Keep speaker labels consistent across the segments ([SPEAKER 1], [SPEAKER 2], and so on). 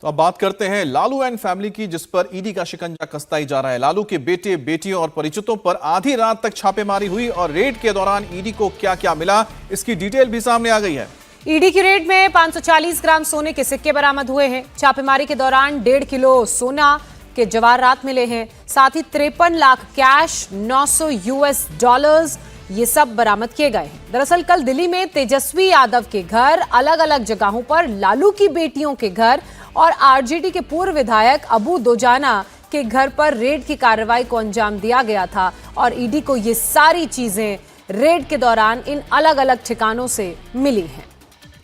[SPEAKER 1] तो अब बात करते हैं लालू एंड फैमिली की, जिस पर ईडी का शिकंजा कसता ही जा रहा है। लालू के बेटे, बेटियों और परिचितों पर आधी रात तक छापेमारी हुई और रेड के दौरान ईडी को क्या क्या मिला, इसकी डिटेल भी सामने आ गई है।
[SPEAKER 2] ईडी की रेड में 540 ग्राम सोने के सिक्के बरामद हुए हैं। छापेमारी के दौरान 1.5 किलो सोना के जवाहरात मिले हैं। साथ ही 53 लाख कैश, 900 US डॉलर्स, ये सब बरामद किए गए हैं। दरअसल कल दिल्ली में तेजस्वी यादव के घर, अलग अलग जगहों पर लालू की बेटियों के घर और आरजेडी के पूर्व विधायक अबू दोजाना के घर पर रेड की कार्रवाई को अंजाम दिया गया था और ईडी को ये सारी चीजें रेड के दौरान इन अलग अलग ठिकानों से मिली हैं।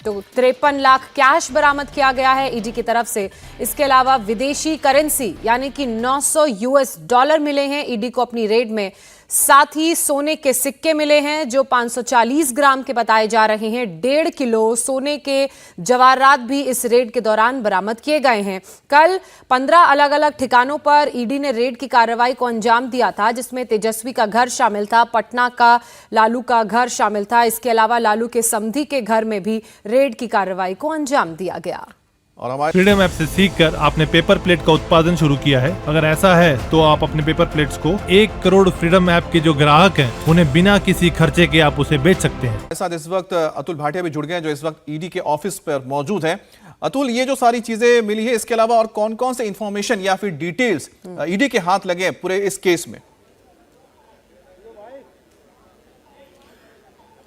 [SPEAKER 2] तो 53 लाख कैश बरामद किया गया है ईडी की तरफ से। इसके अलावा विदेशी करेंसी यानी कि 900 US डॉलर मिले हैं ईडी को अपनी रेड में। साथ ही सोने के सिक्के मिले हैं जो 540 ग्राम के बताए जा रहे हैं। 1.5 किलो सोने के जवाहरात भी इस रेड के दौरान बरामद किए गए हैं। कल 15 अलग अलग ठिकानों पर ईडी ने रेड की कार्रवाई को अंजाम दिया था, जिसमें तेजस्वी का घर शामिल था, पटना का लालू का घर शामिल था। इसके अलावा लालू के समधी के घर में भी रेड की कार्रवाई को अंजाम दिया गया।
[SPEAKER 3] और हमारे फ्रीडम ऐप से सीखकर आपने पेपर प्लेट का उत्पादन शुरू किया है। अगर ऐसा है तो आप अपने पेपर प्लेट्स को 1 करोड़ फ्रीडम ऐप के जो ग्राहक हैं उन्हें बिना किसी खर्चे के आप उसे बेच सकते हैं।
[SPEAKER 1] हमारे साथ इस वक्त अतुल भाटिया भी जुड़ गए हैं, जो इस वक्त ईडी के ऑफिस पर मौजूद हैं। अतुल, ये जो सारी चीजें मिली है, इसके अलावा और कौन कौन से इंफॉर्मेशन या फिर डिटेल्स ईडी के हाथ लगे हैं पूरे इस केस में?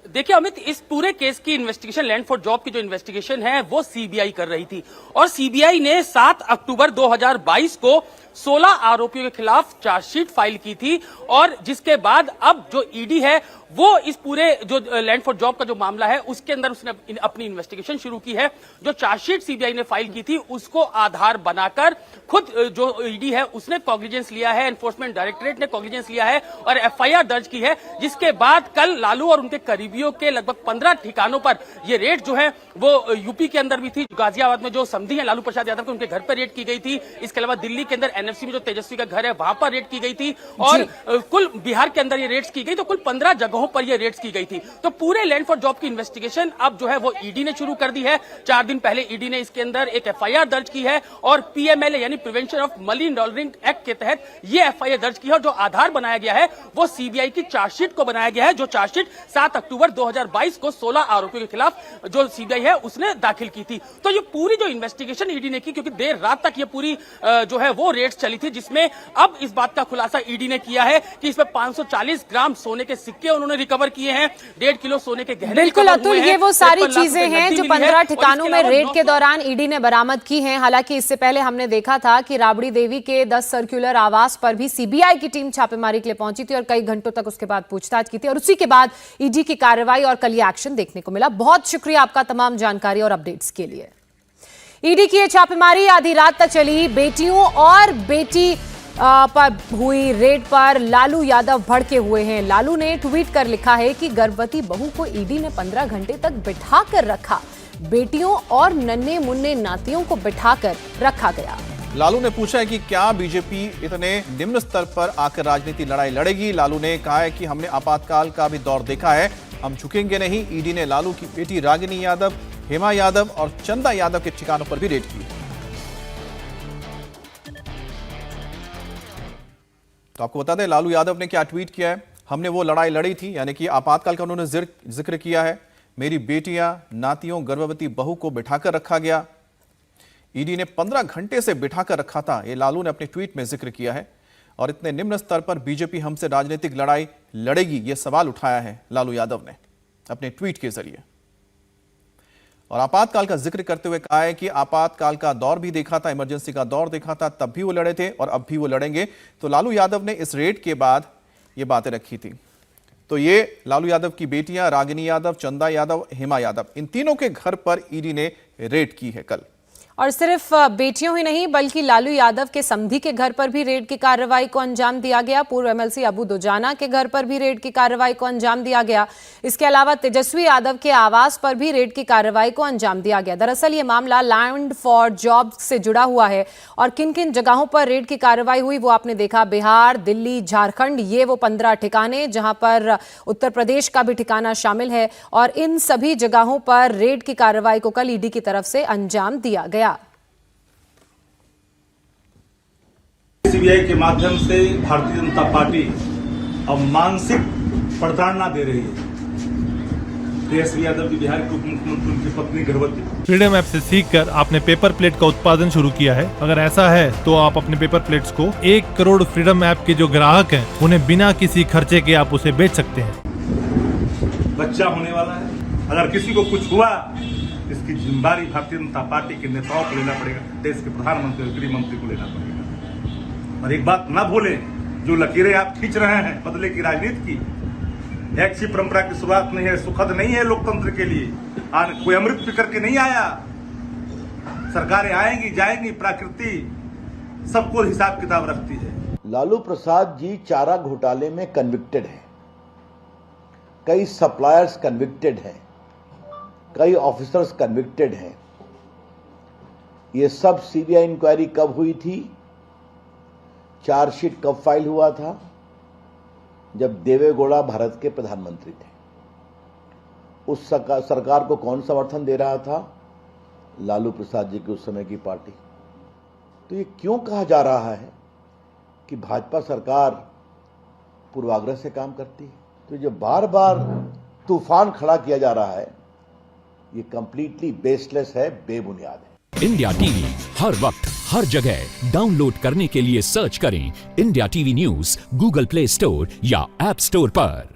[SPEAKER 4] देखिए अमित, इस पूरे केस की इन्वेस्टिगेशन, लैंड फॉर जॉब की जो इन्वेस्टिगेशन है वो सीबीआई कर रही थी और सीबीआई ने 7 अक्टूबर 2022 को 16 आरोपियों के खिलाफ चार्जशीट फाइल की थी और जिसके बाद अब जो ईडी है वो इस पूरे जो लैंड फॉर जॉब का जो मामला है उसके अंदर उसने अपनी इन्वेस्टिगेशन शुरू की है। जो चार्जशीट सीबीआई ने फाइल की थी उसको आधार बनाकर खुद जो ईडी है उसने कॉग्निजेंस लिया है, एनफोर्समेंट डायरेक्टरेट ने कॉग्निजेंस लिया है और एफआईआर दर्ज की है। जिसके बाद कल लालू और उनके करीबियों के लगभग 15 ठिकानों पर ये रेड जो है वो यूपी के अंदर भी थी। गाजियाबाद में जो समधी है लालू प्रसाद यादव के, उनके घर पर रेड की गई थी। इसके अलावा दिल्ली के अंदर एनएफसी में जो तेजस्वी का घर है वहां पर रेड की गई थी और कुल बिहार के अंदर ये रेड्स की गई, तो कुल 15 जगहों पर ये रेड्स की गई थी। तो पूरे लैंड फॉर जॉब की इन्वेस्टिगेशन अब जो है वो ईडी ने शुरू कर दी है। 4 दिन पहले ईडी ने इसके अंदर एक एफआईआर दर्ज की है और पीएमएलए यानी prevention of money laundering act के तहत ये एफआईआर दर्ज की है और जो आधार बनाया गया है वो सीबीआई की चार्जशीट को बनाया गया है। जो चार्जशीट 7 अक्टूबर 2022 को 16 आरोपियों के खिलाफ जो सीबीआई है उसने दाखिल की थी। तो ये पूरी जो इन्वेस्टिगेशन ईडी ने की, क्योंकि देर रात तक ये पूरी जो है वो रेड्स चली थी, जिसमें अब इस बात का खुलासा ईडी ने किया है कि इसमें 540 ग्राम सोने के सिक्के उन्होंने रिकवर किए हैं, 1.5 किलो सोने के गहने।
[SPEAKER 2] बिल्कुल अतुल, ये वो सारी चीजें हैं जो 15 ठिकानों में रेड के दौरान ईडी ने बरामद की हैं। हालांकि इससे पहले हमने देखा था कि राबड़ी देवी के 10 सर्कुलर आवास पर भी सीबीआई की टीम छापेमारी के लिए पहुंची थी और कई घंटों तक उसके बाद पूछताछ की थी और उसी के बाद ईडी की कार्रवाई और कल ये एक्शन देखने को मिला। बहुत शुक्रिया आपका तमाम जानकारी और अपडेट्स के लिए। ईडी की ये छापेमारी आधी रात तक चली। बेटियों और बेटी पर हुई रेड पर लालू यादव भड़के हुए हैं। लालू ने ट्वीट कर लिखा है कि गर्भवती बहू को ईडी ने 15 घंटे तक बिठा कर रखा, बेटियों और नन्हे मुन्ने नातियों को बिठाकर रखा गया।
[SPEAKER 1] लालू ने पूछा है कि क्या बीजेपी इतने निम्न स्तर पर आकर राजनीति लड़ाई लड़ेगी। लालू ने कहा है कि हमने आपातकाल का भी दौर देखा है, हम झुकेंगे नहीं। ईडी ने लालू की बेटी रागिनी यादव, हेमा यादव और चंदा यादव के ठिकानों पर भी रेड की। तो आपको बता दें लालू यादव ने क्या ट्वीट किया है। हमने वो लड़ाई लड़ी थी, यानी कि आपातकाल का उन्होंने जिक्र किया है। मेरी बेटियां, नातियों, गर्भवती बहू को बिठाकर रखा गया। ईडी ने 15 घंटे से बिठाकर रखा था, ये लालू ने अपने ट्वीट में जिक्र किया है। और इतने निम्न स्तर पर बीजेपी हमसे राजनीतिक लड़ाई लड़ेगी, ये सवाल उठाया है लालू यादव ने अपने ट्वीट के जरिए। और आपातकाल का जिक्र करते हुए कहा है कि आपातकाल का दौर भी देखा था, इमरजेंसी का दौर देखा था, तब भी वो लड़े थे और अब भी वो लड़ेंगे। तो लालू यादव ने इस रेड के बाद ये बातें रखी थी। तो ये लालू यादव की बेटियां रागिनी यादव, चंदा यादव, हेमा यादव, इन तीनों के घर पर ईडी ने रेड की है कल।
[SPEAKER 2] और सिर्फ बेटियों ही नहीं बल्कि लालू यादव के समधी के घर पर भी रेड की कार्रवाई को अंजाम दिया गया। पूर्व एमएलसी अबू दोजाना के घर पर भी रेड की कार्रवाई को अंजाम दिया गया। इसके अलावा तेजस्वी यादव के आवास पर भी रेड की कार्रवाई को अंजाम दिया गया। दरअसल ये मामला लैंड फॉर जॉब से जुड़ा हुआ है और किन किन जगहों पर रेड की कार्रवाई हुई वो आपने देखा। बिहार, दिल्ली, झारखंड, ये वो 15 ठिकाने जहां पर उत्तर प्रदेश का भी ठिकाना शामिल है और इन सभी जगहों पर रेड की कार्रवाई को कल ईडी की तरफ से अंजाम दिया गया।
[SPEAKER 5] सीबीआई के माध्यम से भारतीय जनता पार्टी अब मानसिक प्रताड़ना दे रही है। तेजस्वी यादव जी बिहार के उप मुख्यमंत्री, उनकी पत्नी गर्भवती।
[SPEAKER 3] फ्रीडम ऐप से सीखकर आपने पेपर प्लेट का उत्पादन शुरू किया है। अगर ऐसा है तो आप अपने पेपर प्लेट्स को 1 करोड़ फ्रीडम ऐप के जो ग्राहक हैं उन्हें बिना किसी खर्चे के आप उसे बेच सकते हैं।
[SPEAKER 5] बच्चा होने वाला है, अगर किसी को कुछ हुआ इसकी जिम्मेदारी भारतीय जनता पार्टी के नेताओं को लेना पड़ेगा, देश के प्रधानमंत्री और गृह मंत्री को लेना पड़ेगा। और एक बात ना भूलें, जो लकीरें आप खींच रहे हैं बदले की राजनीति की, अच्छी परंपरा की शुरुआत नहीं है, सुखद नहीं है लोकतंत्र के लिए। आज कोई अमृत पी करके नहीं आया। सरकारें आएंगी जाएंगी, प्रकृति सबको हिसाब किताब रखती है।
[SPEAKER 6] लालू प्रसाद जी चारा घोटाले में कन्विक्टेड हैं, कई सप्लायर्स कन्विक्टेड हैं, कई ऑफिसर्स कन्विक्टेड हैं। ये सब सीबीआई इंक्वायरी कब हुई थी, चार्जशीट कब फाइल हुआ था? जब देवेगौड़ा भारत के प्रधानमंत्री थे। उस सरकार को कौन समर्थन दे रहा था? लालू प्रसाद जी की उस समय की पार्टी। तो ये क्यों कहा जा रहा है कि भाजपा सरकार पूर्वाग्रह से काम करती है? तो जो बार बार तूफान खड़ा किया जा रहा है ये कंप्लीटली बेसलेस है, बेबुनियाद है।
[SPEAKER 7] इंडिया टीवी हर वक्त हर जगह डाउनलोड करने के लिए सर्च करें India TV news Google play store या ऐप स्टोर पर।